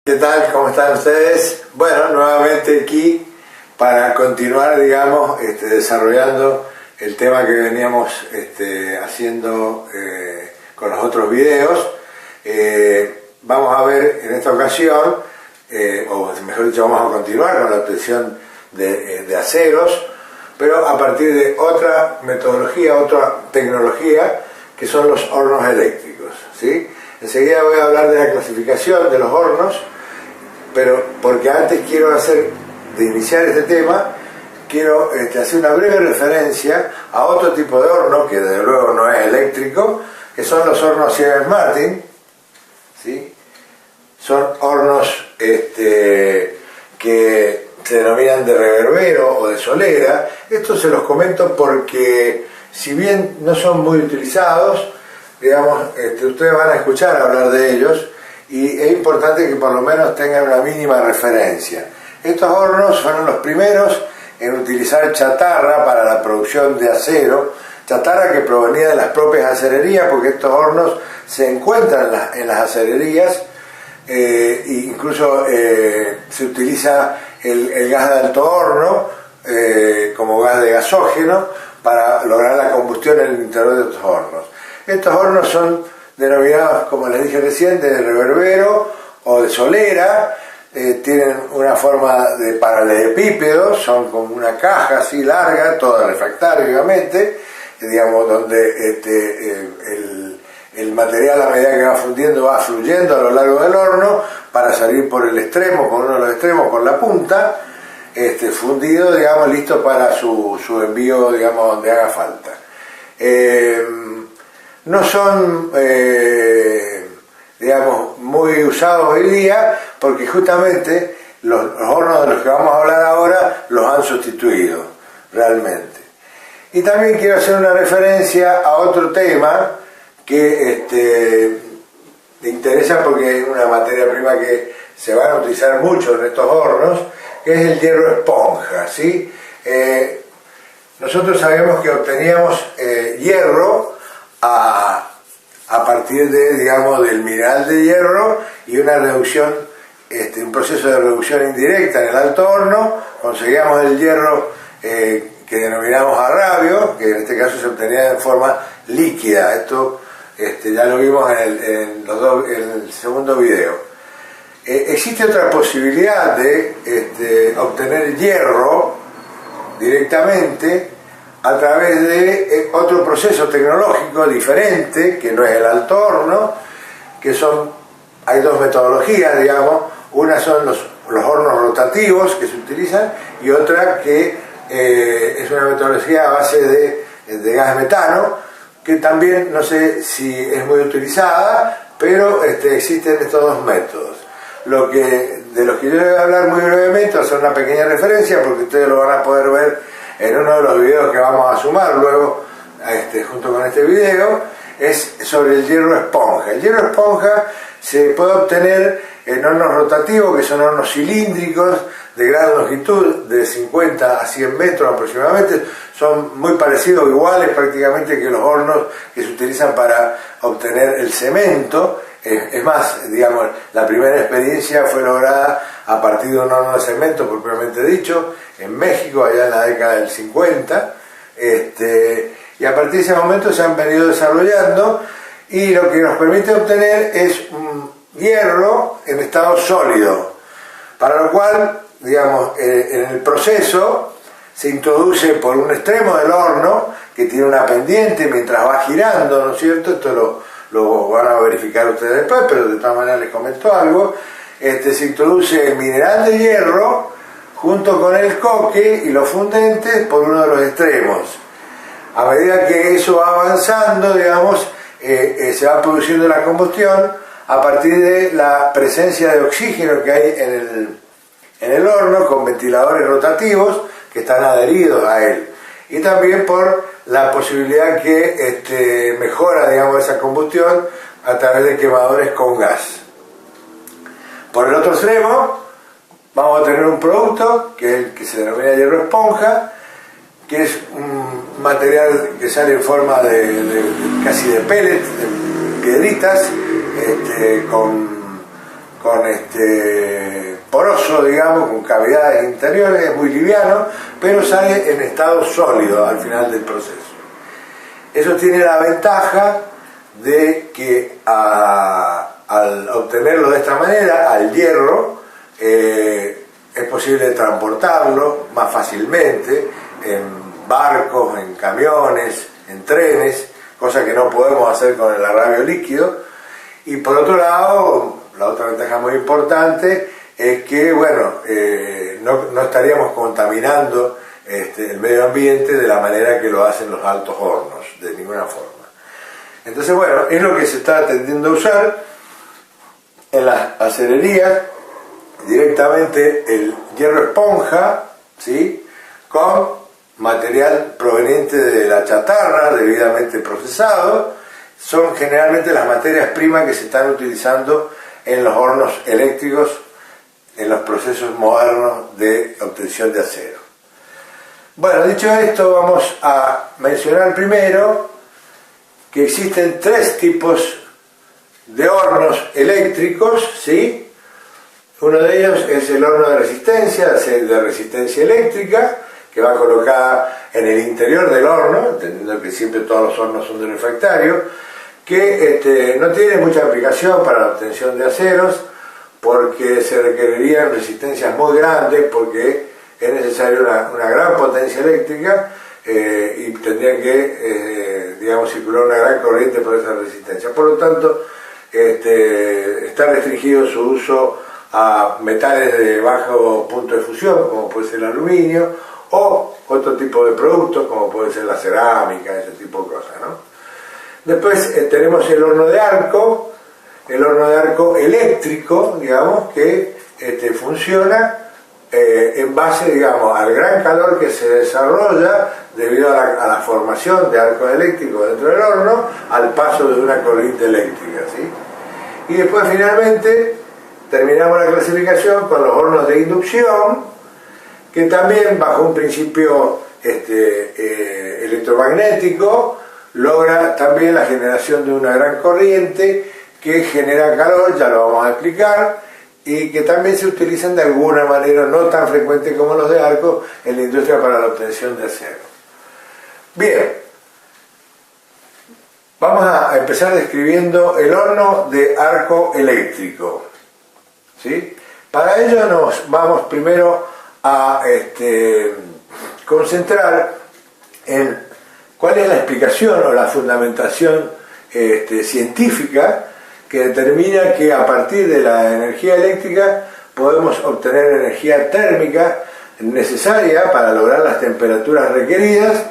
¿Qué tal? ¿Cómo están ustedes? Bueno, nuevamente aquí para continuar, digamos, desarrollando el tema que veníamos haciendo con los otros videos. Vamos a ver en esta ocasión, o mejor dicho, vamos a continuar con la obtención de aceros, pero a partir de otra metodología, otra tecnología, que son los hornos eléctricos, ¿sí? Enseguida voy a hablar de la clasificación de los hornos, pero porque antes quiero de iniciar este tema, quiero hacer una breve referencia a otro tipo de horno, que desde luego no es eléctrico, que son los hornos Siemens Martin, ¿sí? Son hornos que se denominan de reverbero o de solera. Esto se los comento porque, si bien no son muy utilizados, digamos, ustedes van a escuchar hablar de ellos, y es importante que por lo menos tengan una mínima referencia. Estos hornos fueron los primeros en utilizar chatarra para la producción de acero, chatarra que provenía de las propias acererías, porque estos hornos se encuentran en las acererías, e incluso se utiliza el gas de alto horno como gas de gasógeno para lograr la combustión en el interior de estos hornos. Estos hornos son denominados, como les dije recién, de reverbero o de solera. Tienen una forma de paralelepípedo, son como una caja así larga, toda refractaria obviamente, digamos, donde el material, a medida que va fundiendo, va fluyendo a lo largo del horno para salir por el extremo, por uno de los extremos, por la punta, fundido, digamos, listo para su envío, digamos, donde haga falta. No son, digamos, muy usados hoy día, porque justamente los hornos de los que vamos a hablar ahora los han sustituido realmente. Y también quiero hacer una referencia a otro tema que me interesa, porque es una materia prima que se van a utilizar mucho en estos hornos, que es el hierro esponja, ¿sí? Nosotros sabemos que obteníamos hierro a partir del mineral de hierro, y una reducción, un proceso de reducción indirecta en el alto horno. Conseguíamos el hierro que denominamos arrabio, que en este caso se obtenía en forma líquida. Esto ya lo vimos en el segundo video. Existe otra posibilidad de obtener hierro directamente a través de otro proceso tecnológico diferente, que no es el alto horno, hay dos metodologías, digamos. Una son los hornos rotativos que se utilizan, y otra que es una metodología a base de gas metano, que también no sé si es muy utilizada, pero existen estos dos métodos. De los que yo voy a hablar muy brevemente, voy a hacer una pequeña referencia, porque ustedes lo van a poder ver en uno de los videos que vamos a sumar luego junto con este video, es sobre el hierro esponja. El hierro esponja se puede obtener en hornos rotativos, que son hornos cilíndricos de gran longitud, de 50 a 100 metros aproximadamente. Son muy parecidos, iguales prácticamente, que los hornos que se utilizan para obtener el cemento. Es más, digamos, la primera experiencia fue lograda a partir de un horno de cemento, propiamente dicho, en México, allá en la década del 50. Y a partir de ese momento se han venido desarrollando, y lo que nos permite obtener es un hierro en estado sólido, para lo cual, digamos, en el proceso se introduce por un extremo del horno, que tiene una pendiente mientras va girando, ¿no es cierto? Esto lo van a verificar ustedes después, pero de todas maneras les comento algo. Se introduce el mineral de hierro junto con el coque y los fundentes por uno de los extremos. A medida que eso va avanzando, digamos, se va produciendo la combustión a partir de la presencia de oxígeno que hay en el horno, con ventiladores rotativos que están adheridos a él, y también por la posibilidad que mejora, digamos, esa combustión a través de quemadores con gas. Por el otro extremo vamos a tener un producto que es el que se denomina hierro esponja, que es un material que sale en forma casi de pellets, de piedritas, con poroso, digamos, con cavidades interiores, es muy liviano, pero sale en estado sólido al final del proceso. Eso tiene la ventaja de que al obtenerlo de esta manera, al hierro, es posible transportarlo más fácilmente en barcos, en camiones, en trenes, cosa que no podemos hacer con el arrabio líquido. Y por otro lado, la otra ventaja muy importante es que, bueno, no estaríamos contaminando el medio ambiente de la manera que lo hacen los altos hornos, de ninguna forma. Entonces, bueno, es lo que se está tendiendo a usar en las acererías, directamente el hierro esponja, ¿sí?, con material proveniente de la chatarra, debidamente procesado. Son generalmente las materias primas que se están utilizando en los hornos eléctricos, en los procesos modernos de obtención de acero. Bueno, dicho esto, vamos a mencionar primero que existen 3 tipos de hornos eléctricos, ¿sí? Uno de ellos es el horno de resistencia eléctrica, que va colocada en el interior del horno, entendiendo que siempre todos los hornos son de refractario, que no tiene mucha aplicación para la obtención de aceros, porque se requerirían resistencias muy grandes, porque es necesaria una gran potencia eléctrica y tendría que, digamos, circular una gran corriente por esa resistencia. Por lo tanto, está restringido su uso a metales de bajo punto de fusión, como puede ser el aluminio, o otro tipo de productos, como puede ser la cerámica, ese tipo de cosas, ¿no? Después tenemos el horno de arco eléctrico, digamos, que funciona en base, digamos, al gran calor que se desarrolla debido a la formación de arcos eléctricos dentro del horno, al paso de una corriente eléctrica, ¿sí? Y después, finalmente, terminamos la clasificación con los hornos de inducción, que también, bajo un principio electromagnético, logra también la generación de una gran corriente que genera calor, ya lo vamos a explicar, y que también se utilizan de alguna manera, no tan frecuente como los de arco, en la industria para la obtención de acero. Bien, vamos a empezar describiendo el horno de arco eléctrico, ¿sí? Para ello nos vamos primero a concentrar en cuál es la explicación o la fundamentación científica que determina que a partir de la energía eléctrica podemos obtener energía térmica necesaria para lograr las temperaturas requeridas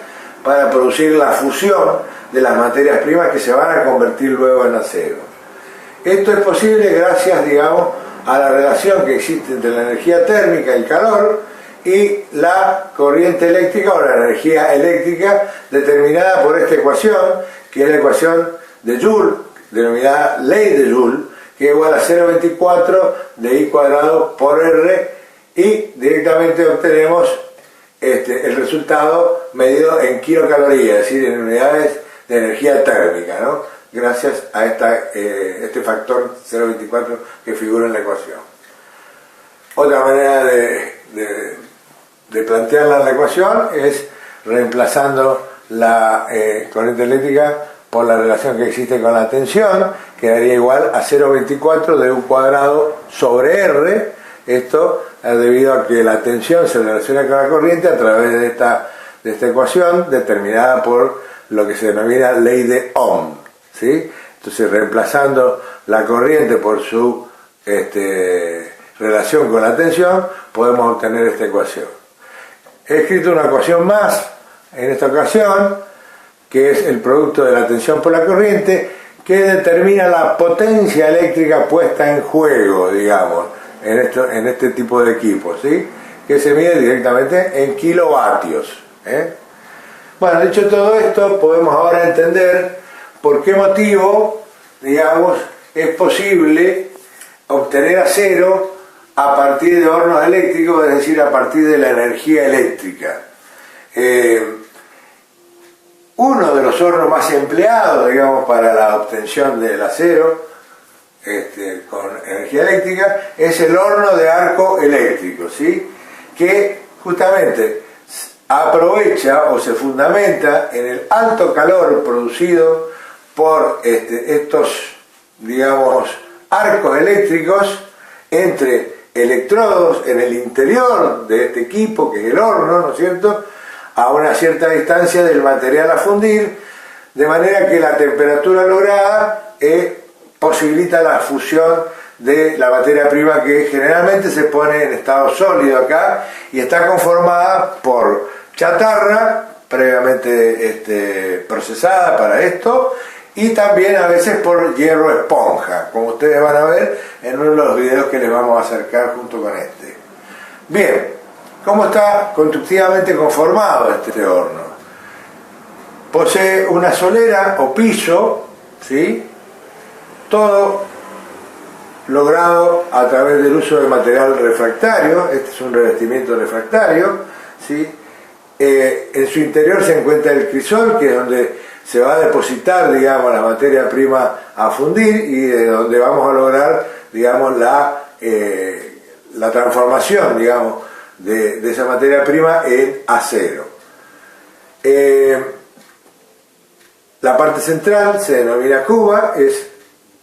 para producir la fusión de las materias primas que se van a convertir luego en acero. Esto es posible gracias, digamos, a la relación que existe entre la energía térmica, el calor, y la corriente eléctrica o la energía eléctrica determinada por esta ecuación, que es la ecuación de Joule, denominada ley de Joule, que es igual a 0,24 de I cuadrado por R, y directamente obtenemos el resultado medido en kilocalorías, es decir, en unidades de energía térmica, ¿no?, gracias a este factor 0,24 que figura en la ecuación. Otra manera de plantearla en la ecuación es reemplazando la corriente eléctrica por la relación que existe con la tensión, que daría igual a 0,24 de U cuadrado sobre R. Esto es debido a que la tensión se relaciona con la corriente a través de esta ecuación determinada por lo que se denomina ley de Ohm, ¿sí? Entonces, reemplazando la corriente por su relación con la tensión, podemos obtener esta ecuación. He escrito una ecuación más en esta ocasión, que es el producto de la tensión por la corriente, que determina la potencia eléctrica puesta en juego, digamos, en este tipo de equipos, ¿sí?, que se mide directamente en kilovatios, ¿eh? Bueno, dicho todo esto, podemos ahora entender por qué motivo, digamos, es posible obtener acero a partir de hornos eléctricos, es decir, a partir de la energía eléctrica. Uno de los hornos más empleados, digamos, para la obtención del acero con energía eléctrica, es el horno de arco eléctrico, ¿sí? Que justamente aprovecha o se fundamenta en el alto calor producido por estos, digamos, arcos eléctricos entre electrodos en el interior de este equipo, que es el horno, ¿no es cierto?, a una cierta distancia del material a fundir, de manera que la temperatura lograda posibilita la fusión de la materia prima, que generalmente se pone en estado sólido acá y está conformada por chatarra previamente procesada para esto, y también a veces por hierro esponja, como ustedes van a ver en uno de los videos que les vamos a acercar junto con este. Bien, ¿cómo está constructivamente conformado este horno? Posee una solera o piso, ¿sí? Todo logrado a través del uso de material refractario. Este es un revestimiento refractario, ¿sí? En su interior se encuentra el crisol, que es donde se va a depositar, digamos, la materia prima a fundir, y de donde vamos a lograr, digamos, la transformación, digamos, de esa materia prima en acero. La parte central se denomina cuba, es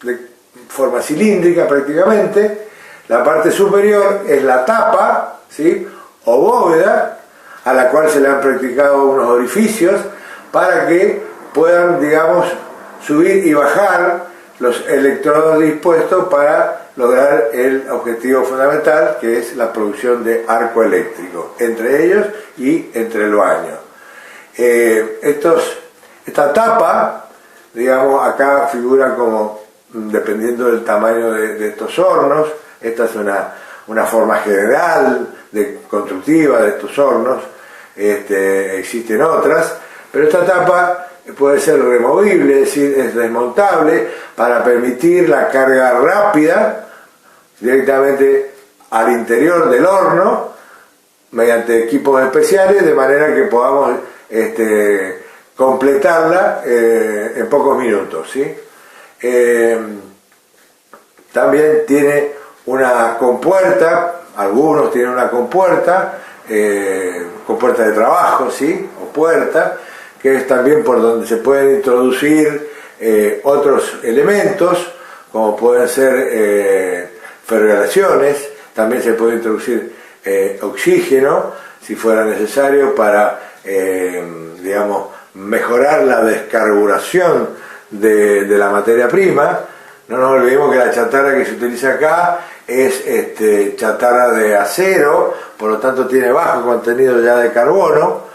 de forma cilíndrica prácticamente. La parte superior es la tapa, ¿sí?, o bóveda, a la cual se le han practicado unos orificios para que puedan, digamos, subir y bajar los electrodos dispuestos para lograr el objetivo fundamental, que es la producción de arco eléctrico, entre ellos y entre el baño. Esta tapa, digamos, acá figura como, dependiendo del tamaño de estos hornos, esta es una forma general constructiva de estos hornos, existen otras, pero esta tapa puede ser removible, es decir, es desmontable para permitir la carga rápida directamente al interior del horno mediante equipos especiales, de manera que podamos completarla en pocos minutos, ¿sí? También tiene una compuerta, algunos tienen una compuerta de trabajo, ¿sí?, o puerta, que es también por donde se pueden introducir otros elementos, como pueden ser ferroaleaciones. También se puede introducir oxígeno, si fuera necesario, para, digamos, mejorar la descarburación de la materia prima. No nos olvidemos que la chatarra que se utiliza acá es chatarra de acero, por lo tanto tiene bajo contenido ya de carbono,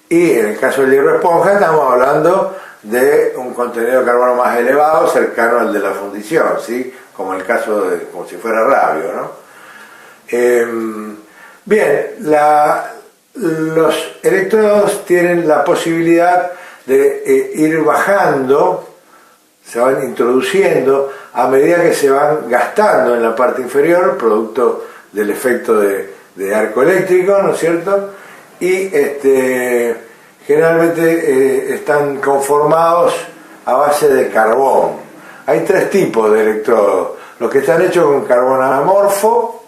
y en el caso del hierro esponja estamos hablando de un contenido de carbono más elevado, cercano al de la fundición, ¿sí?, como el caso como si fuera rabio, ¿no? Bien, los electrodos tienen la posibilidad de ir bajando, se van introduciendo a medida que se van gastando en la parte inferior, producto del efecto de arco eléctrico, ¿no es cierto? Y generalmente están conformados a base de carbón. Hay tres tipos de electrodos: los que están hechos con carbón amorfo,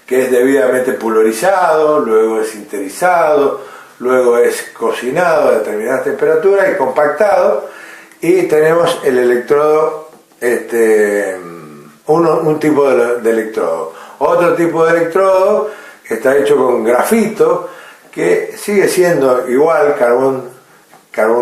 que es debidamente pulverizado, luego es sinterizado, luego es cocinado a determinadas temperaturas y compactado. Y tenemos el electrodo, un tipo de electrodo. Otro tipo de electrodo está hecho con grafito, que sigue siendo igual carbón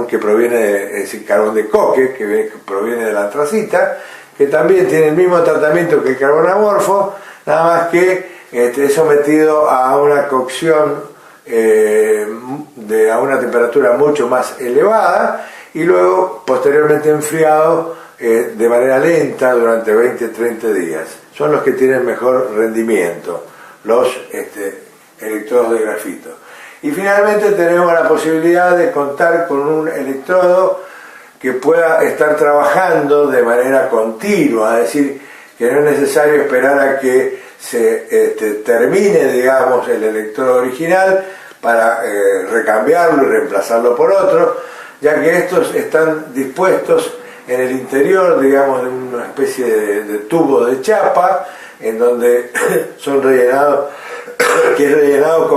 que proviene es decir, carbón de coque, que proviene de la antracita, que también tiene el mismo tratamiento que el carbón amorfo, nada más que es sometido a una cocción a una temperatura mucho más elevada, y luego posteriormente enfriado de manera lenta durante 20-30 días. Son los que tienen mejor rendimiento, los electrodos de grafito. Y finalmente tenemos la posibilidad de contar con un electrodo que pueda estar trabajando de manera continua, es decir, que no es necesario esperar a que se termine, digamos, el electrodo original para recambiarlo y reemplazarlo por otro, ya que estos están dispuestos en el interior, digamos, de una especie de tubo de chapa, en donde son rellenados, que es rellenado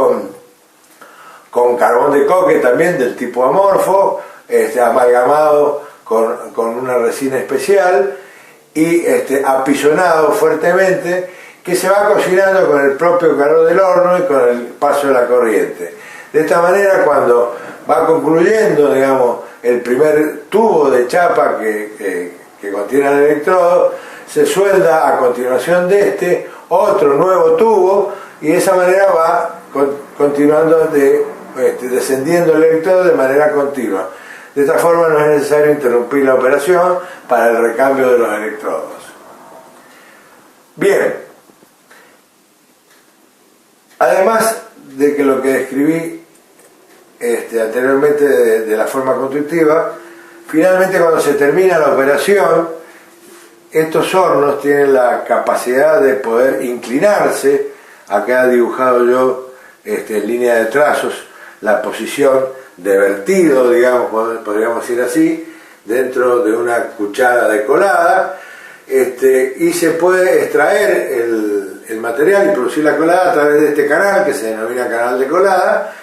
con carbón de coque también del tipo amorfo, amalgamado con una resina especial y apisonado fuertemente, que se va cocinando con el propio calor del horno y con el paso de la corriente. De esta manera, cuando va concluyendo, digamos, el primer tubo de chapa que contiene el electrodo, se suelda a continuación de otro nuevo tubo, y de esa manera va continuando descendiendo el electrodo de manera continua. De esta forma no es necesario interrumpir la operación para el recambio de los electrodos. Bien, además de que lo que describí anteriormente de la forma constructiva, finalmente cuando se termina la operación, estos hornos tienen la capacidad de poder inclinarse. Acá he dibujado yo en línea de trazos la posición de vertido, digamos, podríamos decir así, dentro de una cuchara de colada, y se puede extraer el material y producir la colada a través de este canal, que se denomina canal de colada,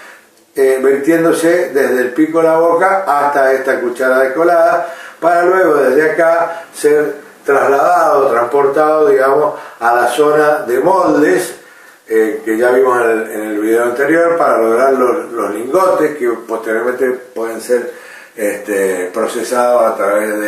vertiéndose desde el pico de la boca hasta esta cuchara de colada, para luego desde acá ser trasladado, transportado, digamos, a la zona de moldes, que ya vimos en el video anterior, para lograr los lingotes que posteriormente pueden ser procesados a través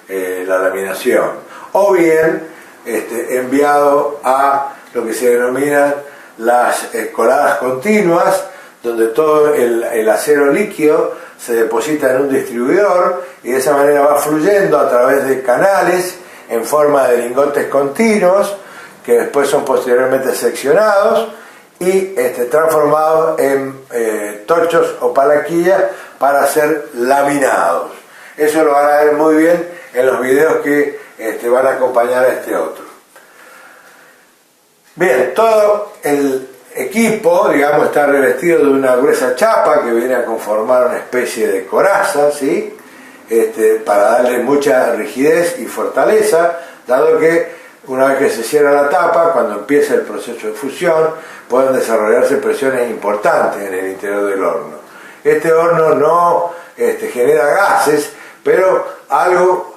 de la laminación, o bien enviado a lo que se denominan las coladas continuas, donde todo el acero líquido se deposita en un distribuidor y de esa manera va fluyendo a través de canales en forma de lingotes continuos, que después son posteriormente seccionados y transformados en tochos o palaquillas para ser laminados. Eso lo van a ver muy bien en los videos que van a acompañar a este otro. Bien, todo el equipo, digamos, está revestido de una gruesa chapa que viene a conformar una especie de coraza, ¿sí? Para darle mucha rigidez y fortaleza, dado que una vez que se cierra la tapa, cuando empieza el proceso de fusión, pueden desarrollarse presiones importantes en el interior del horno. Este horno no genera gases, pero algo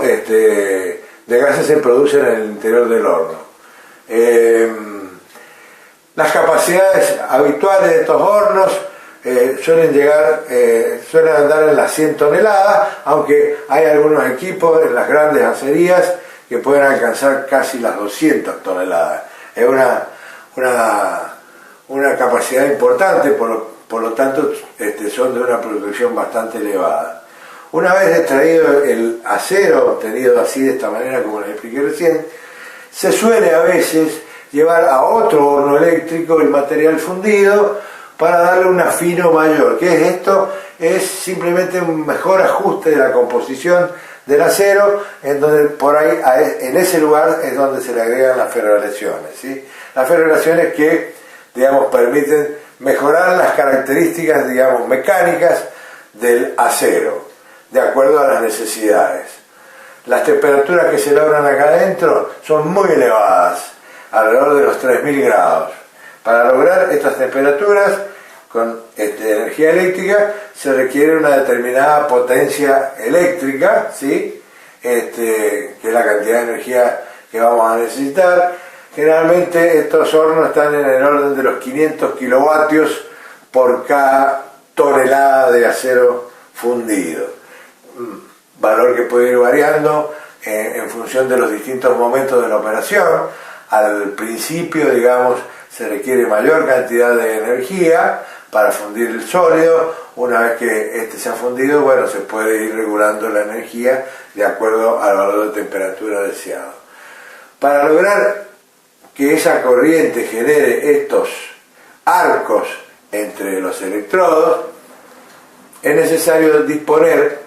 de gases se producen en el interior del horno. Las capacidades habituales de estos hornos suelen andar en las 100 toneladas, aunque hay algunos equipos en las grandes acerías que pueden alcanzar casi las 200 toneladas. Es una capacidad importante, por lo tanto son de una producción bastante elevada. Una vez extraído el acero, obtenido así de esta manera como les expliqué recién, se suele a veces llevar a otro horno eléctrico el material fundido para darle un afino mayor. ¿Qué es esto? Es simplemente un mejor ajuste de la composición del acero, en donde por ahí, en ese lugar es donde se le agregan las ferroaleaciones, ¿sí? Las ferroaleaciones que, digamos, permiten mejorar las características, digamos, mecánicas del acero, de acuerdo a las necesidades. Las temperaturas que se logran acá adentro son muy elevadas, alrededor de los 3000 grados. Para lograr estas temperaturas con energía eléctrica se requiere una determinada potencia eléctrica, ¿sí? Que es la cantidad de energía que vamos a necesitar. Generalmente estos hornos están en el orden de los 500 kilovatios por cada tonelada de acero fundido. Valor que puede ir variando en función de los distintos momentos de la operación. Al principio, digamos, se requiere mayor cantidad de energía para fundir el sólido. Una vez que se ha fundido, bueno, se puede ir regulando la energía de acuerdo al valor de temperatura deseado. Para lograr que esa corriente genere estos arcos entre los electrodos, es necesario disponer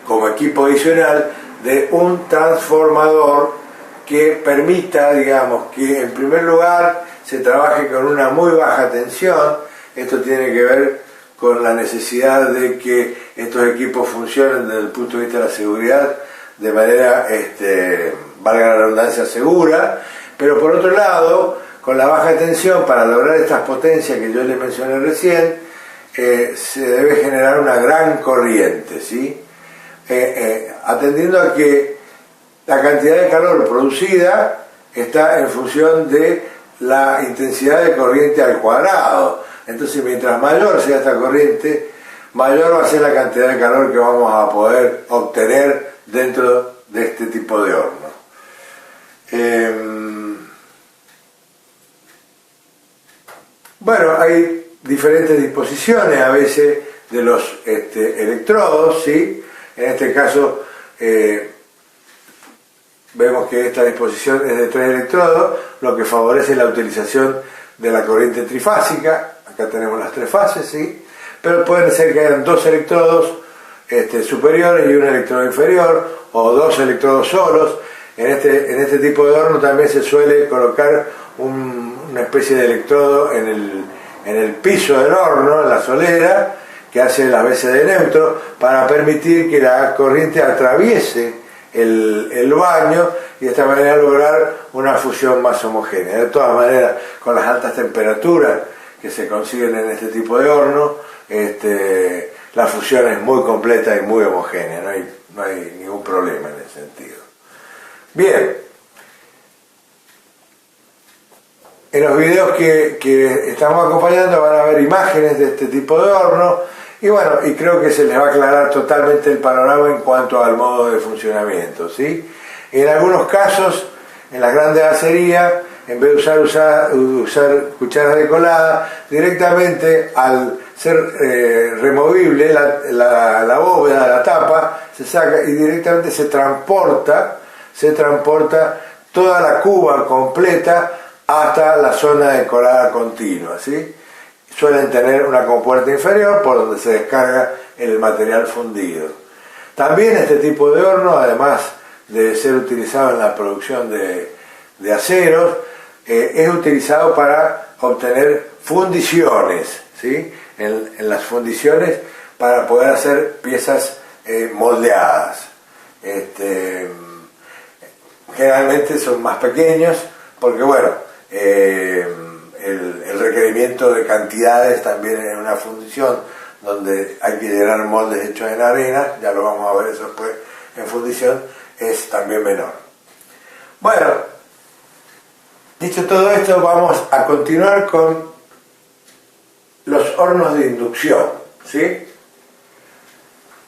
como equipo adicional de un transformador que permita, digamos, que en primer lugar se trabaje con una muy baja tensión. Esto tiene que ver con la necesidad de que estos equipos funcionen desde el punto de vista de la seguridad de manera, valga la redundancia, segura, pero por otro lado, con la baja tensión, para lograr estas potencias que yo les mencioné recién, se debe generar una gran corriente, ¿sí? Atendiendo a que la cantidad de calor producida está en función de la intensidad de corriente al cuadrado. Entonces, mientras mayor sea esta corriente, mayor va a ser la cantidad de calor que vamos a poder obtener dentro de este tipo de horno. Bueno, hay diferentes disposiciones a veces de los electrodos, ¿sí? En este caso vemos que esta disposición es de 3 electrodos, lo que favorece la utilización de la corriente trifásica. Acá tenemos las 3 fases, ¿sí? Pero pueden ser que hayan 2 electrodos superiores y un electrodo inferior, o 2 electrodos solos. En este tipo de horno también se suele colocar una especie de electrodo en el piso del horno, en la solera, que hace las veces de neutro, para permitir que la corriente atraviese el baño y de esta manera lograr una fusión más homogénea. De todas maneras, con las altas temperaturas que se consiguen en este tipo de horno, la fusión es muy completa y muy homogénea, no hay ningún problema en ese sentido. Bien, en los videos que estamos acompañando van a ver imágenes de este tipo de horno y bueno, y creo que se les va a aclarar totalmente el panorama en cuanto al modo de funcionamiento, ¿sí? En algunos casos, en las grandes acerías, en vez de usar cucharas de colada, directamente al ser removible la bóveda, la tapa, se saca y directamente se transporta toda la cuba completa hasta la zona de colada continua, ¿sí? Suelen tener una compuerta inferior por donde se descarga el material fundido. También este tipo de horno, además de ser utilizado en la producción de aceros, es utilizado para obtener fundiciones, ¿sí? En las fundiciones para poder hacer piezas moldeadas. Generalmente son más pequeños porque bueno, el requerimiento de cantidades también en una fundición donde hay que llenar moldes hechos en arena, ya lo vamos a ver eso después en fundición, es también menor. Bueno, dicho todo esto, vamos a continuar con los hornos de inducción, ¿sí?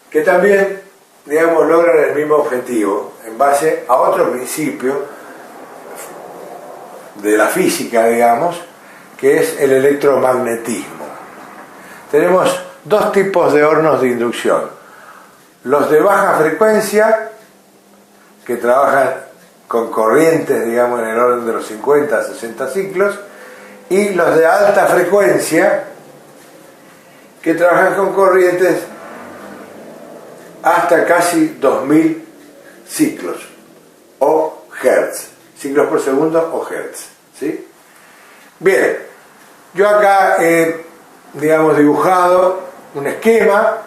Que también, digamos, logran el mismo objetivo en base a otro principio de la física, digamos, que es el electromagnetismo. Tenemos 2 tipos de hornos de inducción: los de baja frecuencia, que trabajan con corrientes, digamos, en el orden de los 50 a 60 ciclos, y los de alta frecuencia, que trabajan con corrientes hasta casi 2000 ciclos o hertz, ciclos por segundo o hertz, ¿sí? Bien, yo acá he, digamos, dibujado un esquema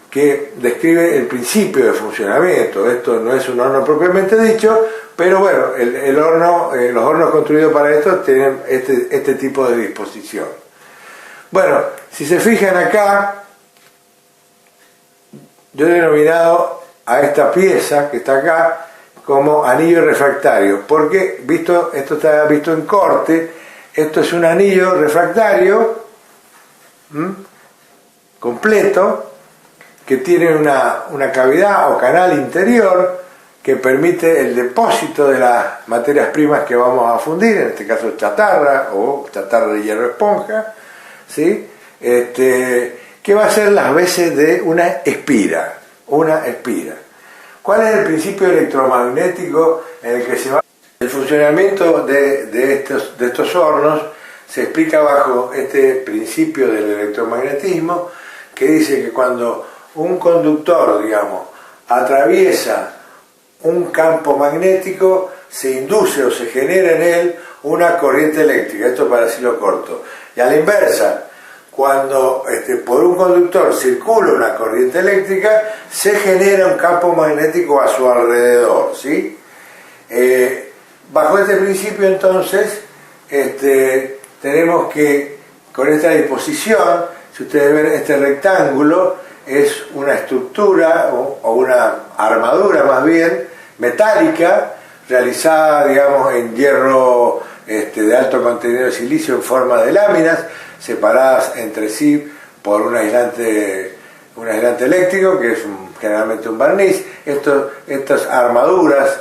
que describe el principio de funcionamiento. Esto no es un horno propiamente dicho, pero bueno, los hornos construidos para esto tienen este tipo de disposición. Bueno, si se fijan acá, yo he denominado a esta pieza que está acá como anillo refractario, porque esto está visto en corte. Esto es un anillo refractario completo, que tiene una cavidad o canal interior que permite el depósito de las materias primas que vamos a fundir, en este caso chatarra o chatarra de hierro esponja, ¿sí? Que va a ser las veces de una espira. ¿Cuál es el principio electromagnético en el que se va? El funcionamiento de estos hornos se explica bajo este principio del electromagnetismo, que dice que cuando un conductor, digamos, atraviesa un campo magnético, se induce o se genera en él una corriente eléctrica. Esto para decirlo corto. Y a la inversa, cuando por un conductor circula una corriente eléctrica, se genera un campo magnético a su alrededor, ¿sí? Bajo este principio, entonces, tenemos que, con esta disposición, si ustedes ven este rectángulo, es una estructura o una armadura más bien metálica, realizada, digamos, en hierro de alto contenido de silicio en forma de láminas, separadas entre sí por un aislante eléctrico, que es generalmente un barniz. Estas armaduras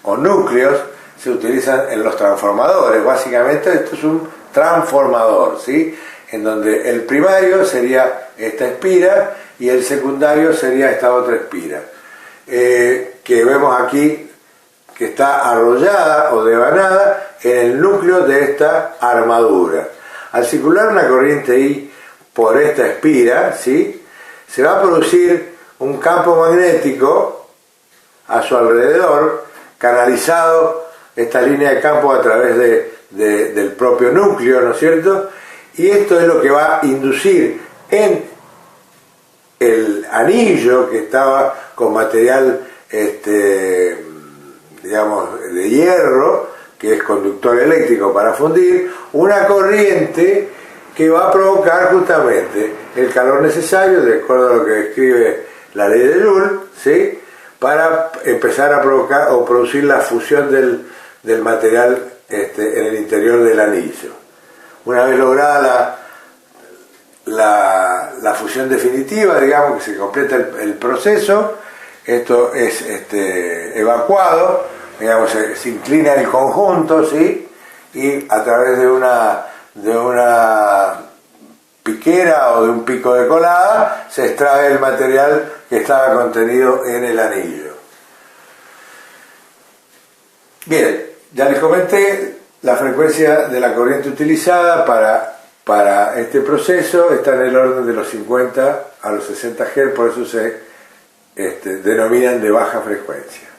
o núcleos se utilizan en los transformadores. Básicamente esto es un transformador, ¿sí? En donde el primario sería esta espira y el secundario sería esta otra espira, que vemos aquí que está arrollada o devanada en el núcleo de esta armadura. Al circular una corriente I por esta espira, ¿sí?, se va a producir un campo magnético a su alrededor, canalizado esta línea de campo a través del propio núcleo, ¿no es cierto? Y esto es lo que va a inducir en el anillo, que estaba con material digamos de hierro, que es conductor eléctrico para fundir, una corriente que va a provocar justamente el calor necesario, de acuerdo a lo que describe la ley de Joule, ¿sí?, para empezar a provocar o producir la fusión del material en el interior del anillo. Una vez lograda la fusión definitiva, digamos que se completa el proceso, esto es evacuado, digamos, se inclina el conjunto, ¿sí?, y a través de una piquera o de un pico de colada se extrae el material que estaba contenido en el anillo. Bien, ya les comenté, la frecuencia de la corriente utilizada para este proceso está en el orden de los 50 a los 60 Hz, por eso se denominan de baja frecuencia.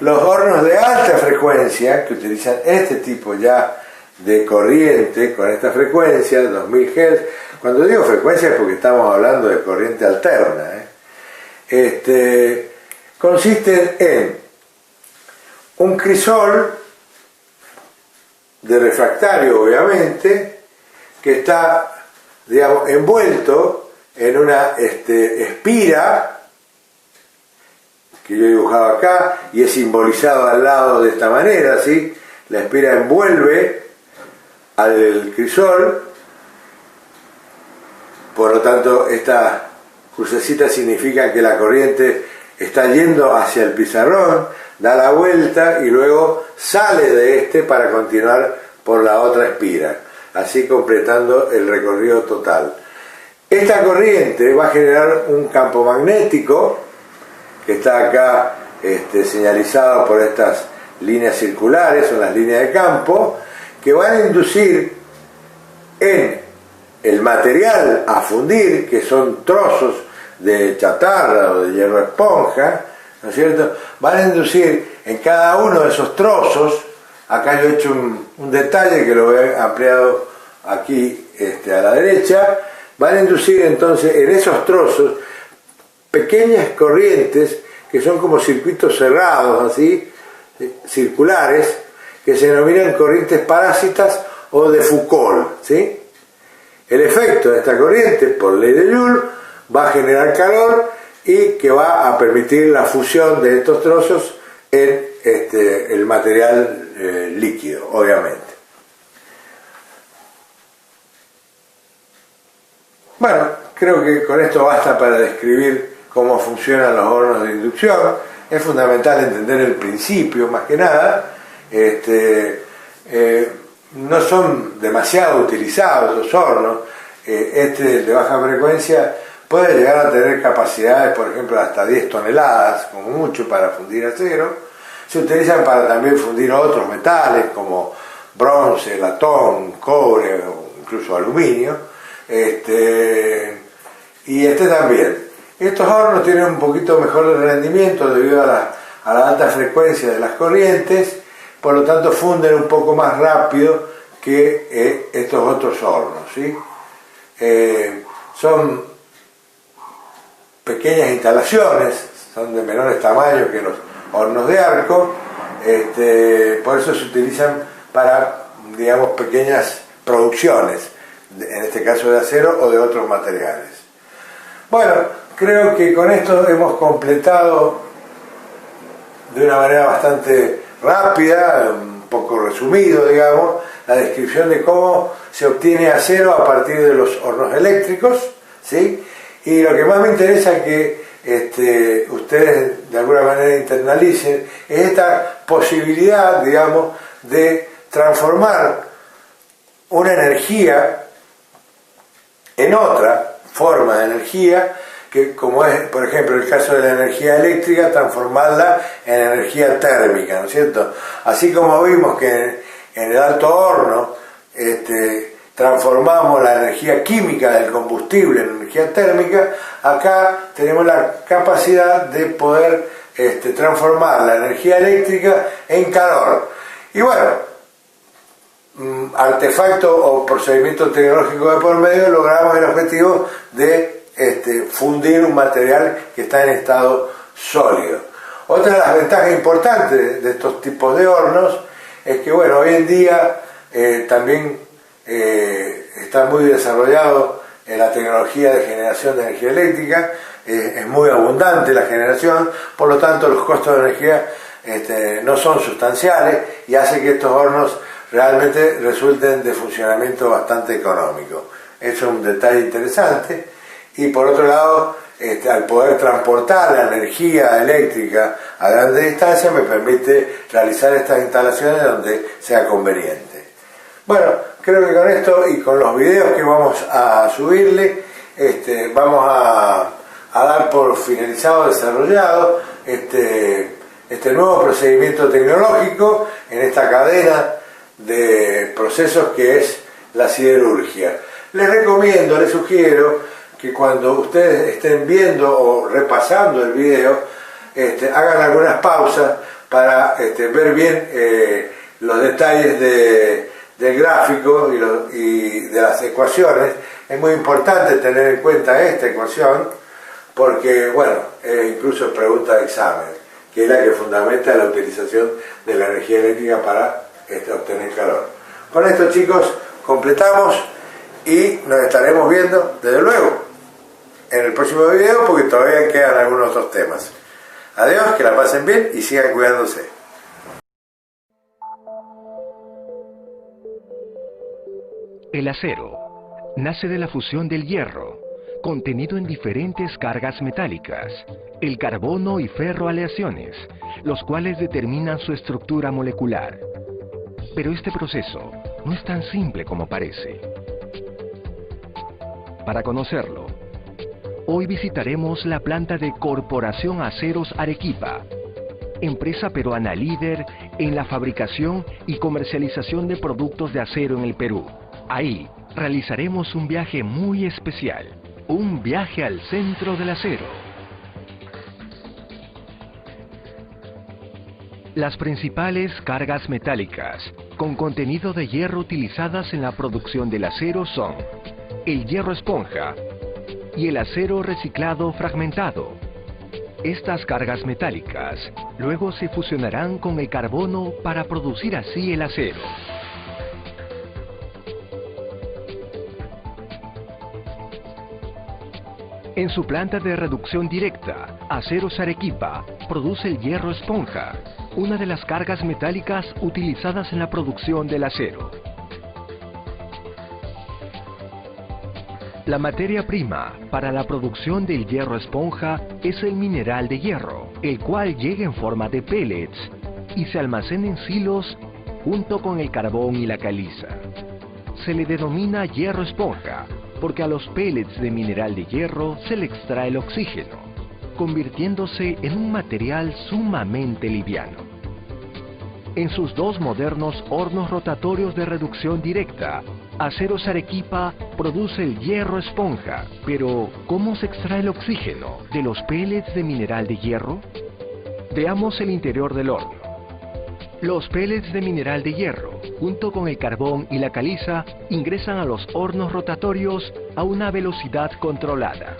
Los hornos de alta frecuencia, que utilizan este tipo ya de corriente con esta frecuencia, 2000 Hz, cuando digo frecuencia es porque estamos hablando de corriente alterna, consisten en un crisol de refractario, obviamente, que está, digamos, envuelto en una espira que yo he dibujado acá y es simbolizado al lado de esta manera, ¿sí? La espira envuelve al crisol, por lo tanto esta crucecita significa que la corriente está yendo hacia el pizarrón, da la vuelta y luego sale de para continuar por la otra espira, así completando el recorrido total. Esta corriente va a generar un campo magnético que está acá señalizado por estas líneas circulares, son las líneas de campo, que van a inducir en el material a fundir, que son trozos de chatarra o de hierro esponja, ¿no es cierto? Van a inducir en cada uno de esos trozos, acá yo he hecho un detalle que lo he ampliado aquí a la derecha, van a inducir entonces en esos trozos pequeñas corrientes que son como circuitos cerrados, así, circulares, que se denominan corrientes parásitas o de Foucault, ¿sí? El efecto de esta corriente, por ley de Joule, va a generar calor y que va a permitir la fusión de estos trozos en el material líquido, obviamente. Bueno, creo que con esto basta para describir cómo funcionan los hornos de inducción. Es fundamental entender el principio, más que nada. No son demasiado utilizados los hornos. De baja frecuencia puede llegar a tener capacidades, por ejemplo, hasta 10 toneladas, como mucho, para fundir acero. Se utilizan para también fundir otros metales, como bronce, latón, cobre, o incluso aluminio. Y también. Estos hornos tienen un poquito mejor de rendimiento debido a la alta frecuencia de las corrientes, por lo tanto funden un poco más rápido que estos otros hornos, ¿sí? son pequeñas instalaciones, son de menores tamaños que los hornos de arco, por eso se utilizan para, digamos, pequeñas producciones, en este caso de acero o de otros materiales. Bueno, creo que con esto hemos completado de una manera bastante rápida, un poco resumido, digamos, la descripción de cómo se obtiene acero a partir de los hornos eléctricos, ¿sí? Y lo que más me interesa que ustedes de alguna manera internalicen es esta posibilidad, digamos, de transformar una energía en otra forma de energía, que como es, por ejemplo, el caso de la energía eléctrica, transformarla en energía térmica, ¿no es cierto? Así como vimos que en el alto horno transformamos la energía química del combustible en energía térmica, acá tenemos la capacidad de poder transformar la energía eléctrica en calor. Y bueno, artefacto o procedimiento tecnológico de por medio, logramos el objetivo de fundir un material que está en estado sólido. Otra de las ventajas importantes de estos tipos de hornos es que, bueno, hoy en día también está muy desarrollado en la tecnología de generación de energía eléctrica, es muy abundante la generación, por lo tanto los costos de energía no son sustanciales y hace que estos hornos realmente resulten de funcionamiento bastante económico. Eso es un detalle interesante. Y por otro lado, al poder transportar la energía eléctrica a grandes distancias, me permite realizar estas instalaciones donde sea conveniente. Bueno, creo que con esto y con los videos que vamos a subirle, vamos a dar por finalizado, desarrollado este nuevo procedimiento tecnológico en esta cadena de procesos que es la siderurgia. Les recomiendo, les sugiero que cuando ustedes estén viendo o repasando el video, hagan algunas pausas para ver bien los detalles del gráfico y de las ecuaciones. Es muy importante tener en cuenta esta ecuación porque, bueno, incluso es pregunta de examen, que es la que fundamenta la utilización de la energía eléctrica para obtener calor. Con esto, chicos, completamos y nos estaremos viendo, desde luego, en el próximo video, porque todavía quedan algunos otros temas. Adiós, que la pasen bien y sigan cuidándose. El acero nace de la fusión del hierro, contenido en diferentes cargas metálicas, el carbono y ferroaleaciones, los cuales determinan su estructura molecular. Pero este proceso no es tan simple como parece. Para conocerlo, hoy visitaremos la planta de Corporación Aceros Arequipa, empresa peruana líder en la fabricación y comercialización de productos de acero en el Perú. Ahí realizaremos un viaje muy especial, un viaje al centro del acero. Las principales cargas metálicas con contenido de hierro utilizadas en la producción del acero son el hierro esponja y el acero reciclado fragmentado. Estas cargas metálicas luego se fusionarán con el carbono para producir así el acero. En su planta de reducción directa, Aceros Arequipa produce el hierro esponja, una de las cargas metálicas utilizadas en la producción del acero. La materia prima para la producción del hierro esponja es el mineral de hierro, el cual llega en forma de pellets y se almacena en silos junto con el carbón y la caliza. Se le denomina hierro esponja porque a los pellets de mineral de hierro se le extrae el oxígeno, convirtiéndose en un material sumamente liviano. En sus dos modernos hornos rotatorios de reducción directa, Aceros Arequipa produce el hierro esponja. Pero, ¿cómo se extrae el oxígeno de los pellets de mineral de hierro? Veamos el interior del horno. Los pellets de mineral de hierro, junto con el carbón y la caliza, ingresan a los hornos rotatorios a una velocidad controlada.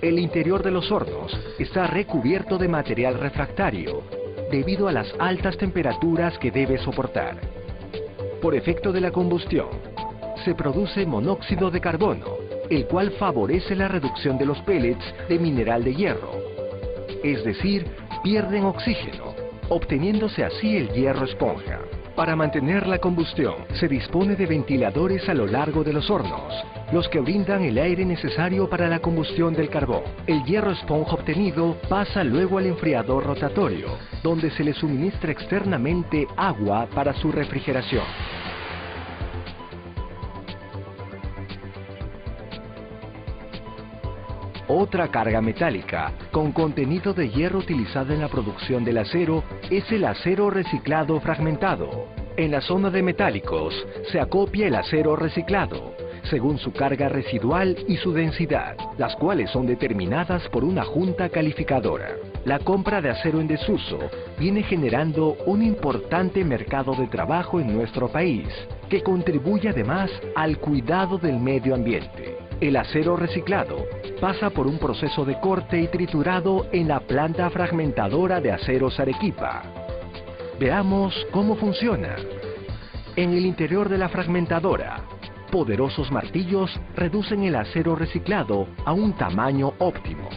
El interior de los hornos está recubierto de material refractario, debido a las altas temperaturas que debe soportar. Por efecto de la combustión, se produce monóxido de carbono, el cual favorece la reducción de los pellets de mineral de hierro. Es decir, pierden oxígeno, obteniéndose así el hierro esponja. Para mantener la combustión, se dispone de ventiladores a lo largo de los hornos, los que brindan el aire necesario para la combustión del carbón. El hierro esponja obtenido pasa luego al enfriador rotatorio, donde se le suministra externamente agua para su refrigeración. Otra carga metálica con contenido de hierro utilizada en la producción del acero es el acero reciclado fragmentado. En la zona de metálicos se acopia el acero reciclado, según su carga residual y su densidad, las cuales son determinadas por una junta calificadora. La compra de acero en desuso viene generando un importante mercado de trabajo en nuestro país, que contribuye además al cuidado del medio ambiente. El acero reciclado pasa por un proceso de corte y triturado en la planta fragmentadora de aceros Arequipa. Veamos cómo funciona. En el interior de la fragmentadora, poderosos martillos reducen el acero reciclado a un tamaño óptimo.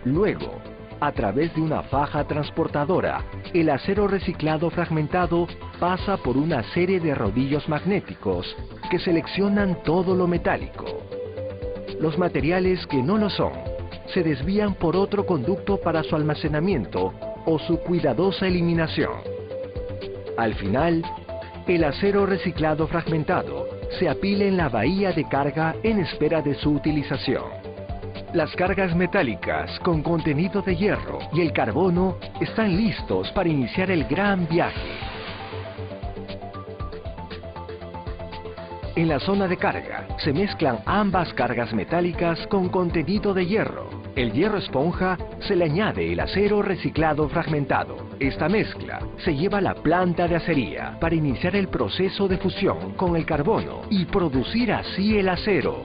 Luego, a través de una faja transportadora, el acero reciclado fragmentado pasa por una serie de rodillos magnéticos que seleccionan todo lo metálico. Los materiales que no lo son se desvían por otro conducto para su almacenamiento o su cuidadosa eliminación. Al final, el acero reciclado fragmentado se apila en la bahía de carga en espera de su utilización. Las cargas metálicas con contenido de hierro y el carbono están listos para iniciar el gran viaje. En la zona de carga se mezclan ambas cargas metálicas con contenido de hierro. El hierro esponja se le añade el acero reciclado fragmentado. Esta mezcla se lleva a la planta de acería para iniciar el proceso de fusión con el carbono y producir así el acero.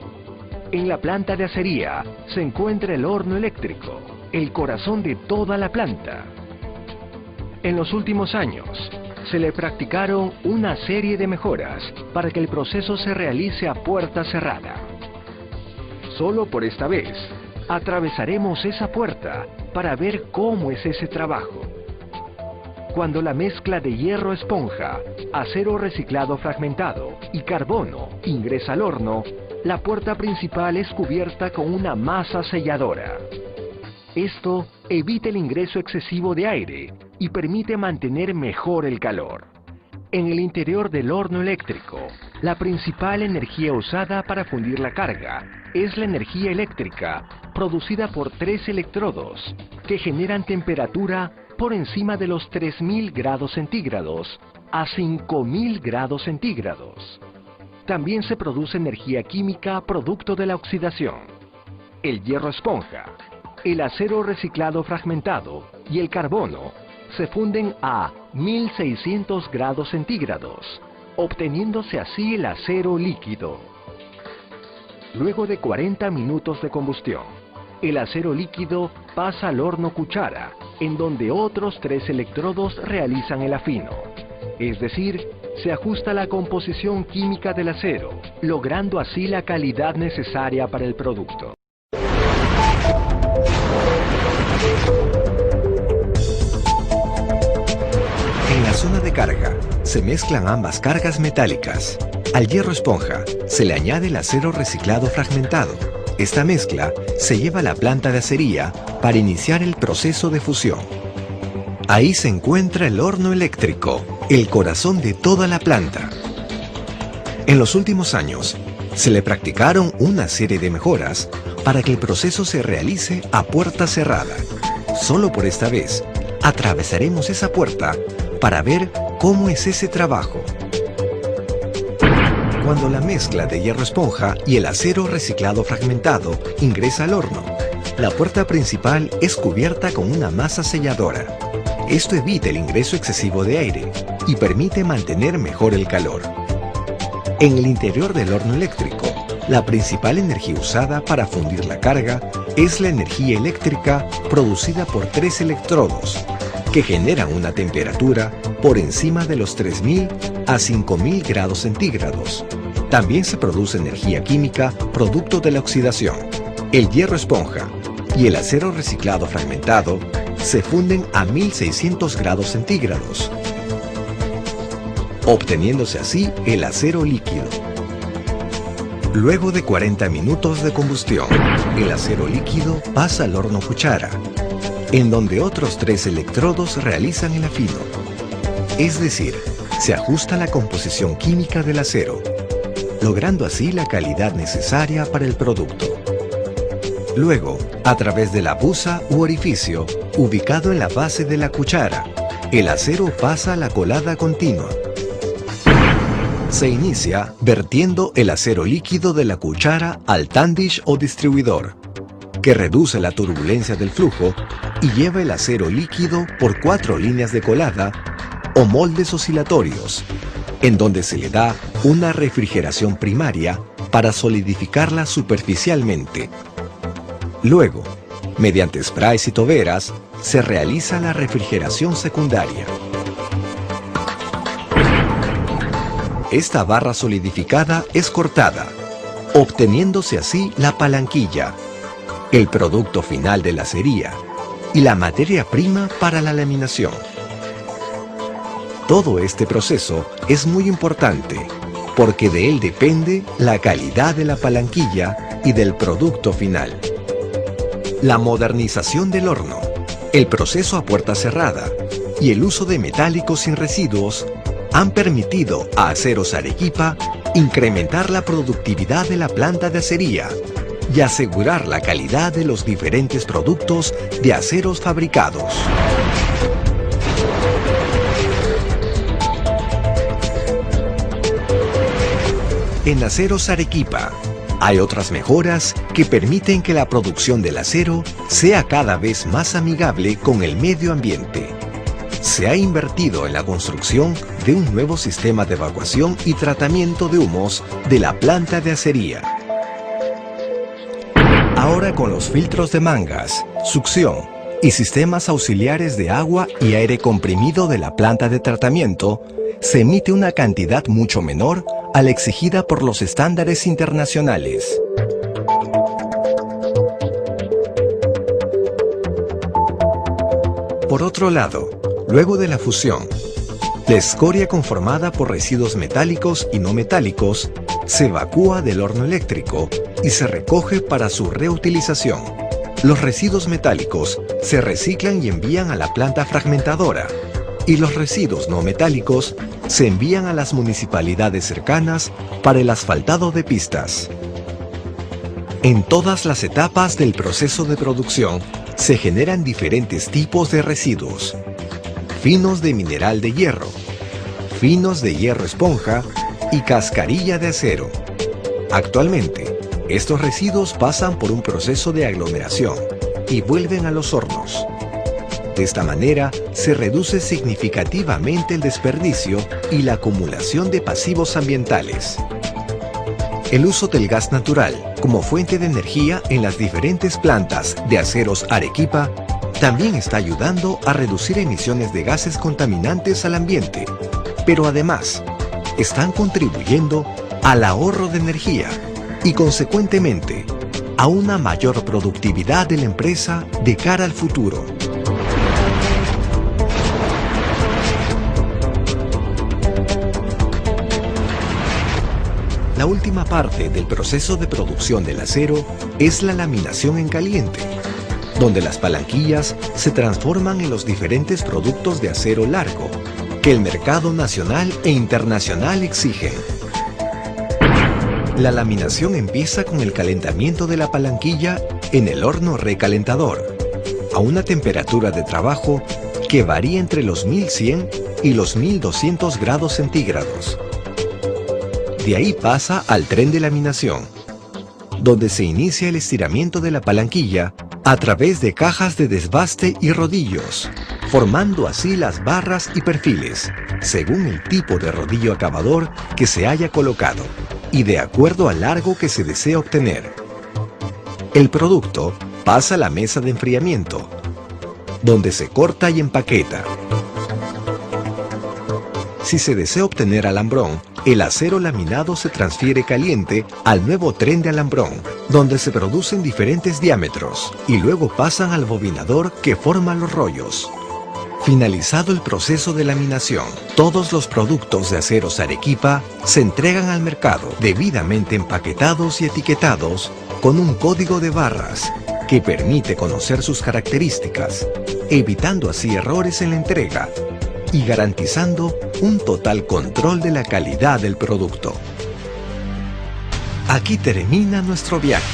En la planta de acería se encuentra el horno eléctrico, el corazón de toda la planta. En los últimos años, se le practicaron una serie de mejoras para que el proceso se realice a puerta cerrada. Solo por esta vez, atravesaremos esa puerta para ver cómo es ese trabajo. Cuando la mezcla de hierro esponja, acero reciclado fragmentado y carbono ingresa al horno, la puerta principal es cubierta con una masa selladora. Esto evita el ingreso excesivo de aire y permite mantener mejor el calor. En el interior del horno eléctrico, la principal energía usada para fundir la carga es la energía eléctrica producida por 3 electrodos que generan temperatura por encima de los 3000 grados centígrados a 5000 grados centígrados. También se produce energía química producto de la oxidación. El hierro esponja, el acero reciclado fragmentado y el carbono se funden a 1600 grados centígrados, obteniéndose así el acero líquido. Luego de 40 minutos de combustión, el acero líquido pasa al horno cuchara, en donde otros 3 electrodos realizan el afino. Es decir, se ajusta la composición química del acero, logrando así la calidad necesaria para el producto. En la zona de carga, se mezclan ambas cargas metálicas. Al hierro esponja, se le añade el acero reciclado fragmentado. Esta mezcla se lleva a la planta de acería para iniciar el proceso de fusión. Ahí se encuentra el horno eléctrico, el corazón de toda la planta. En los últimos años, se le practicaron una serie de mejoras para que el proceso se realice a puerta cerrada. Solo por esta vez, atravesaremos esa puerta para ver cómo es ese trabajo. Cuando la mezcla de hierro esponja y el acero reciclado fragmentado ingresa al horno, la puerta principal es cubierta con una masa selladora. Esto evita el ingreso excesivo de aire y permite mantener mejor el calor. En el interior del horno eléctrico, la principal energía usada para fundir la carga es la energía eléctrica producida por 3 electrodos, que generan una temperatura por encima de los 3000 a 5000 grados centígrados. También se produce energía química producto de la oxidación. El hierro esponja y el acero reciclado fragmentado se funden a 1600 grados centígrados, obteniéndose así el acero líquido. Luego de 40 minutos de combustión, el acero líquido pasa al horno cuchara, en donde otros 3 electrodos realizan el afino. Es decir, se ajusta la composición química del acero, logrando así la calidad necesaria para el producto. Luego, a través de la busa u orificio, ubicado en la base de la cuchara, el acero pasa a la colada continua. Se inicia vertiendo el acero líquido de la cuchara al tandish o distribuidor, que reduce la turbulencia del flujo y lleva el acero líquido por 4 líneas de colada o moldes oscilatorios, en donde se le da una refrigeración primaria para solidificarla superficialmente. Luego, mediante sprays y toberas, se realiza la refrigeración secundaria. Esta barra solidificada es cortada, obteniéndose así la palanquilla, el producto final de la acería y la materia prima para la laminación. Todo este proceso es muy importante porque de él depende la calidad de la palanquilla y del producto final. La modernización del horno, el proceso a puerta cerrada y el uso de metálicos sin residuos han permitido a Aceros Arequipa incrementar la productividad de la planta de acería y asegurar la calidad de los diferentes productos de aceros fabricados. En Aceros Arequipa hay otras mejoras que permiten que la producción del acero sea cada vez más amigable con el medio ambiente. Se ha invertido en la construcción de un nuevo sistema de evacuación y tratamiento de humos de la planta de acería. Ahora con los filtros de mangas, succión y sistemas auxiliares de agua y aire comprimido de la planta de tratamiento, se emite una cantidad mucho menor a la exigida por los estándares internacionales. Por otro lado, luego de la fusión, la escoria conformada por residuos metálicos y no metálicos se evacúa del horno eléctrico y se recoge para su reutilización. Los residuos metálicos se reciclan y envían a la planta fragmentadora, y los residuos no metálicos se envían a las municipalidades cercanas para el asfaltado de pistas. En todas las etapas del proceso de producción se generan diferentes tipos de residuos: finos de mineral de hierro, finos de hierro esponja y cascarilla de acero. Actualmente, estos residuos pasan por un proceso de aglomeración y vuelven a los hornos. De esta manera, se reduce significativamente el desperdicio y la acumulación de pasivos ambientales. El uso del gas natural como fuente de energía en las diferentes plantas de Aceros Arequipa también está ayudando a reducir emisiones de gases contaminantes al ambiente, pero además están contribuyendo al ahorro de energía y, consecuentemente, a una mayor productividad de la empresa de cara al futuro. La última parte del proceso de producción del acero es la laminación en caliente, donde las palanquillas se transforman en los diferentes productos de acero largo que el mercado nacional e internacional exigen. La laminación empieza con el calentamiento de la palanquilla en el horno recalentador, a una temperatura de trabajo que varía entre los 1100 y los 1200 grados centígrados. De ahí pasa al tren de laminación, donde se inicia el estiramiento de la palanquilla a través de cajas de desbaste y rodillos, formando así las barras y perfiles, según el tipo de rodillo acabador que se haya colocado y de acuerdo al largo que se desea obtener. El producto pasa a la mesa de enfriamiento, donde se corta y empaqueta. Si se desea obtener alambrón, el acero laminado se transfiere caliente al nuevo tren de alambrón, donde se producen diferentes diámetros y luego pasan al bobinador que forma los rollos. Finalizado el proceso de laminación, todos los productos de Aceros Arequipa se entregan al mercado debidamente empaquetados y etiquetados con un código de barras que permite conocer sus características, evitando así errores en la entrega y garantizando un total control de la calidad del producto. Aquí termina nuestro viaje.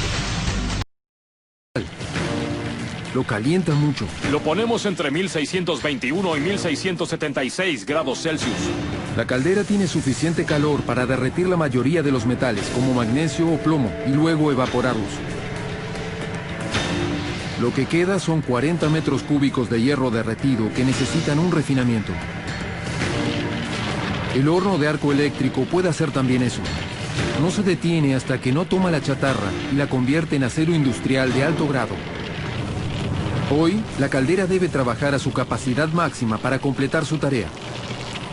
Lo calienta mucho. Lo ponemos entre 1621 y 1676 grados Celsius. La caldera tiene suficiente calor para derretir la mayoría de los metales, como magnesio o plomo, y luego evaporarlos. Lo que queda son 40 metros cúbicos de hierro derretido que necesitan un refinamiento. El horno de arco eléctrico puede hacer también eso. No se detiene hasta que no toma la chatarra y la convierte en acero industrial de alto grado. Hoy, la caldera debe trabajar a su capacidad máxima para completar su tarea.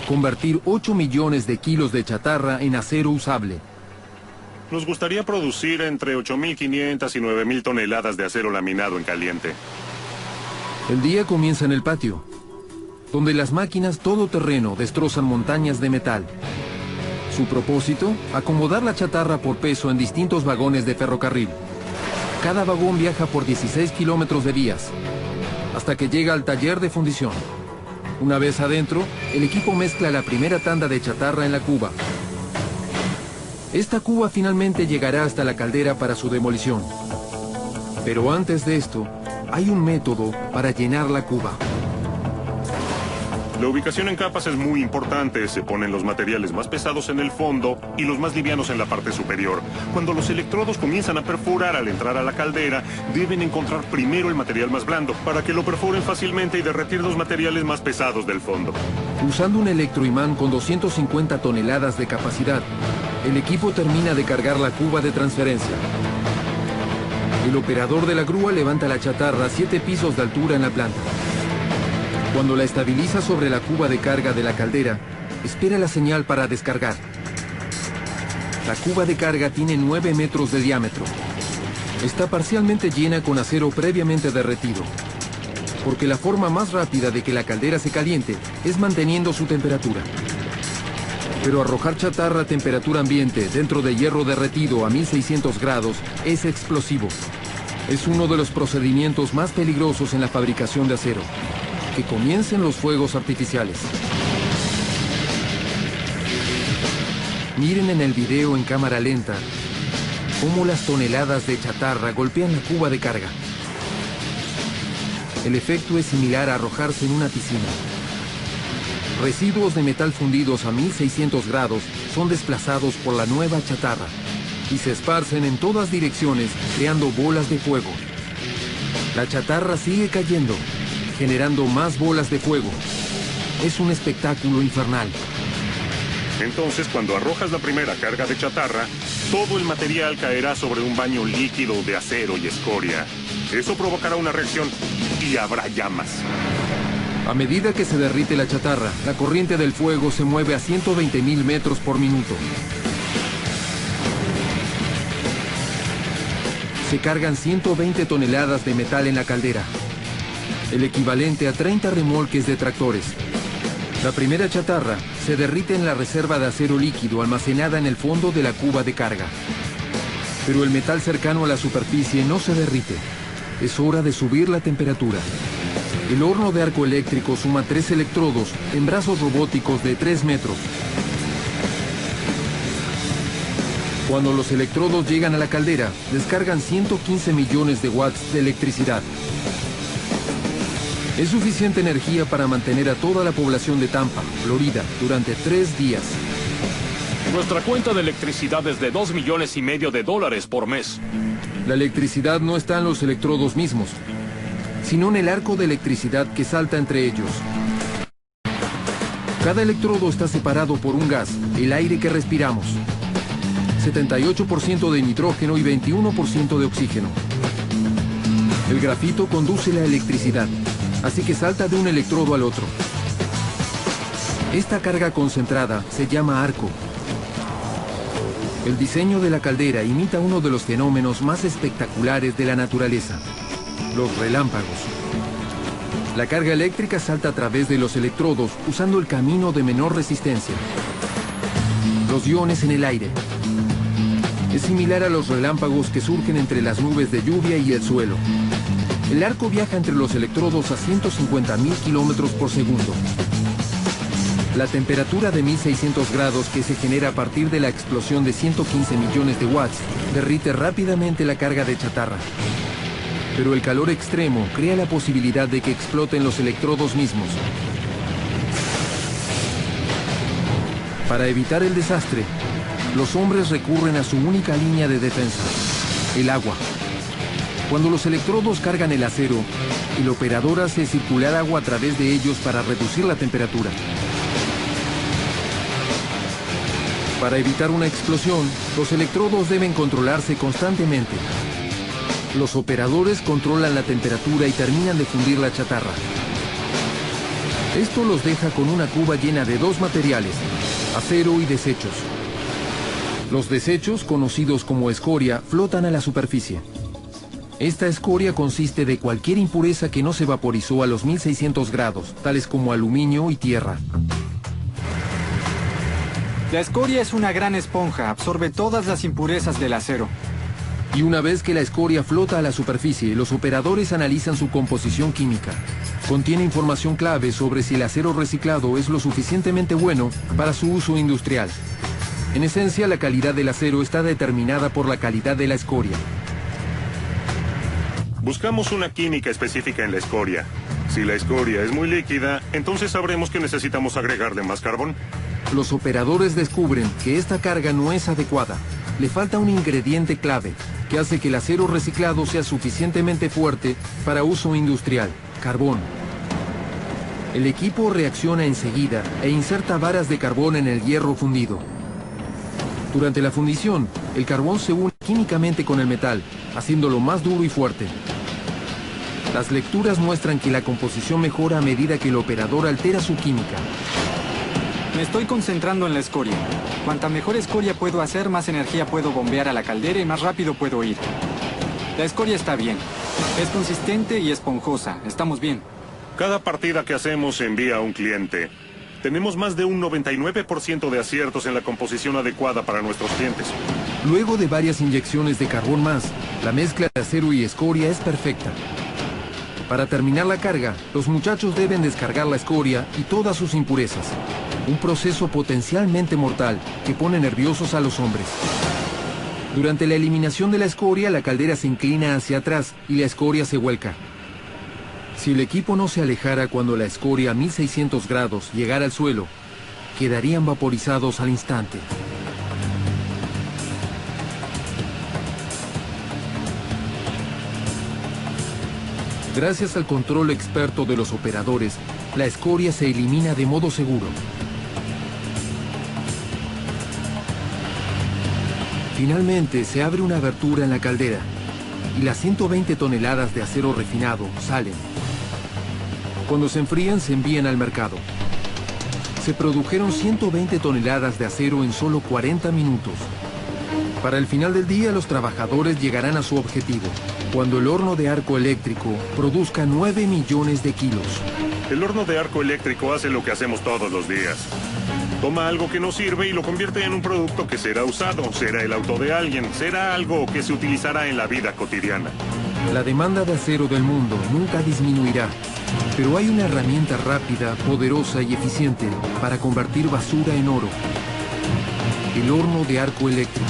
Convertir 8 millones de kilos de chatarra en acero usable. Nos gustaría producir entre 8.500 y 9.000 toneladas de acero laminado en caliente. El día comienza en el patio, donde las máquinas todoterreno destrozan montañas de metal. Su propósito, acomodar la chatarra por peso en distintos vagones de ferrocarril. Cada vagón viaja por 16 kilómetros de vías, hasta que llega al taller de fundición. Una vez adentro, el equipo mezcla la primera tanda de chatarra en la cuba. Esta cuba finalmente llegará hasta la caldera para su demolición. Pero antes de esto, hay un método para llenar la cuba. La ubicación en capas es muy importante. Se ponen los materiales más pesados en el fondo y los más livianos en la parte superior. Cuando los electrodos comienzan a perforar al entrar a la caldera, deben encontrar primero el material más blando para que lo perforen fácilmente y derretir los materiales más pesados del fondo. Usando un electroimán con 250 toneladas de capacidad, el equipo termina de cargar la cuba de transferencia. El operador de la grúa levanta la chatarra a 7 pisos de altura en la planta. Cuando la estabiliza sobre la cuba de carga de la caldera, espera la señal para descargar. La cuba de carga tiene 9 metros de diámetro. Está parcialmente llena con acero previamente derretido, porque la forma más rápida de que la caldera se caliente es manteniendo su temperatura. Pero arrojar chatarra a temperatura ambiente dentro de hierro derretido a 1600 grados es explosivo. Es uno de los procedimientos más peligrosos en la fabricación de acero. Que comiencen los fuegos artificiales. Miren en el video en cámara lenta cómo las toneladas de chatarra golpean la cuba de carga. El efecto es similar a arrojarse en una piscina. Residuos de metal fundidos a 1600 grados son desplazados por la nueva chatarra y se esparcen en todas direcciones creando bolas de fuego. La chatarra sigue cayendo, generando más bolas de fuego. Es un espectáculo infernal. Entonces, cuando arrojas la primera carga de chatarra, todo el material caerá sobre un baño líquido de acero y escoria. Eso provocará una reacción y habrá llamas. A medida que se derrite la chatarra, la corriente del fuego se mueve a 120.000 metros por minuto. Se cargan 120 toneladas de metal en la caldera, el equivalente a 30 remolques de tractores. La primera chatarra se derrite en la reserva de acero líquido almacenada en el fondo de la cuba de carga. Pero el metal cercano a la superficie no se derrite. Es hora de subir la temperatura. El horno de arco eléctrico suma 3 electrodos en brazos robóticos de 3 metros. Cuando los electrodos llegan a la caldera, descargan 115 millones de watts de electricidad. Es suficiente energía para mantener a toda la población de Tampa, Florida, durante 3 días. Nuestra cuenta de electricidad es de $2,5 millones por mes. La electricidad no está en los electrodos mismos, sino en el arco de electricidad que salta entre ellos. Cada electrodo está separado por un gas, el aire que respiramos. 78% de nitrógeno y 21% de oxígeno. El grafito conduce la electricidad, así que salta de un electrodo al otro. Esta carga concentrada se llama arco. El diseño de la caldera imita uno de los fenómenos más espectaculares de la naturaleza, los relámpagos. La carga eléctrica salta a través de los electrodos usando el camino de menor resistencia. Los iones en el aire. Es similar a los relámpagos que surgen entre las nubes de lluvia y el suelo. El arco viaja entre los electrodos a 150.000 kilómetros por segundo. La temperatura de 1600 grados que se genera a partir de la explosión de 115 millones de watts derrite rápidamente la carga de chatarra. Pero el calor extremo crea la posibilidad de que exploten los electrodos mismos. Para evitar el desastre, los hombres recurren a su única línea de defensa, el agua. Cuando los electrodos cargan el acero, el operador hace circular agua a través de ellos para reducir la temperatura. Para evitar una explosión, los electrodos deben controlarse constantemente. Los operadores controlan la temperatura y terminan de fundir la chatarra. Esto los deja con una cuba llena de dos materiales, acero y desechos. Los desechos, conocidos como escoria, flotan a la superficie. Esta escoria consiste de cualquier impureza que no se vaporizó a los 1600 grados, tales como aluminio y tierra. La escoria es una gran esponja, absorbe todas las impurezas del acero. Y una vez que la escoria flota a la superficie, los operadores analizan su composición química. Contiene información clave sobre si el acero reciclado es lo suficientemente bueno para su uso industrial. En esencia, la calidad del acero está determinada por la calidad de la escoria. Buscamos una química específica en la escoria. Si la escoria es muy líquida, entonces sabremos que necesitamos agregarle más carbón. Los operadores descubren que esta carga no es adecuada. Le falta un ingrediente clave que hace que el acero reciclado sea suficientemente fuerte para uso industrial: carbón. El equipo reacciona enseguida e inserta varas de carbón en el hierro fundido. Durante la fundición, el carbón se une químicamente con el metal, haciéndolo más duro y fuerte. Las lecturas muestran que la composición mejora a medida que el operador altera su química. Me estoy concentrando en la escoria. Cuanta mejor escoria puedo hacer, más energía puedo bombear a la caldera y más rápido puedo ir. La escoria está bien. Es consistente y esponjosa. Estamos bien. Cada partida que hacemos se envía a un cliente. Tenemos más de un 99% de aciertos en la composición adecuada para nuestros clientes. Luego de varias inyecciones de carbón más, la mezcla de acero y escoria es perfecta. Para terminar la carga, los muchachos deben descargar la escoria y todas sus impurezas. Un proceso potencialmente mortal que pone nerviosos a los hombres. Durante la eliminación de la escoria, la caldera se inclina hacia atrás y la escoria se vuelca. Si el equipo no se alejara cuando la escoria a 1600 grados llegara al suelo, quedarían vaporizados al instante. Gracias al control experto de los operadores, la escoria se elimina de modo seguro. Finalmente se abre una abertura en la caldera y las 120 toneladas de acero refinado salen. Cuando se enfrían, se envían al mercado. Se produjeron 120 toneladas de acero en solo 40 minutos. Para el final del día, los trabajadores llegarán a su objetivo, cuando el horno de arco eléctrico produzca 9 millones de kilos. El horno de arco eléctrico hace lo que hacemos todos los días. Toma algo que no sirve y lo convierte en un producto que será usado, será el auto de alguien, será algo que se utilizará en la vida cotidiana. La demanda de acero del mundo nunca disminuirá, pero hay una herramienta rápida, poderosa y eficiente para convertir basura en oro: el horno de arco eléctrico.